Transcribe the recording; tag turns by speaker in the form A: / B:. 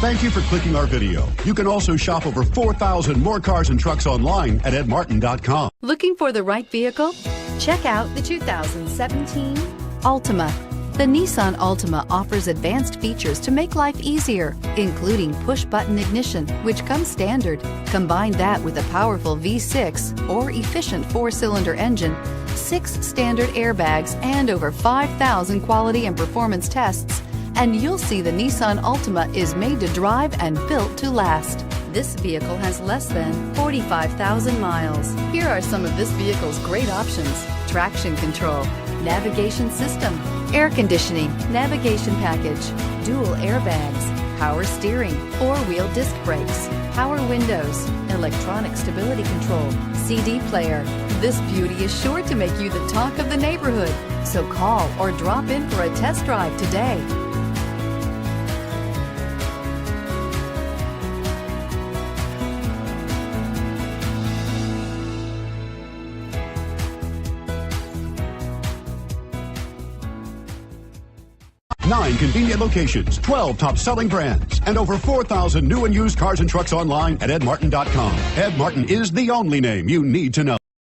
A: Thank you for clicking our video. You can also shop over 4,000 more cars and trucks online at edmartin.com.
B: Looking for the right vehicle? Check out the 2017 Altima. The Nissan Altima offers advanced features to make life easier, including push-button ignition, which comes standard. Combine that with a powerful V6 or efficient 4-cylinder engine, 6 standard airbags, and over 5,000 quality and performance tests, and you'll see the Nissan Altima is made to drive and built to last. This vehicle has less than 45,000 miles. Here are some of this vehicle's great options: traction control, navigation system, air conditioning, navigation package, dual airbags, power steering, 4-wheel disc brakes, power windows, electronic stability control, CD player. This beauty is sure to make you the talk of the neighborhood. So call or drop in for a test drive today.
A: Nine convenient locations, 12 top-selling brands, and over 4,000 new and used cars and trucks online at edmartin.com. Ed Martin is the only name you need to know.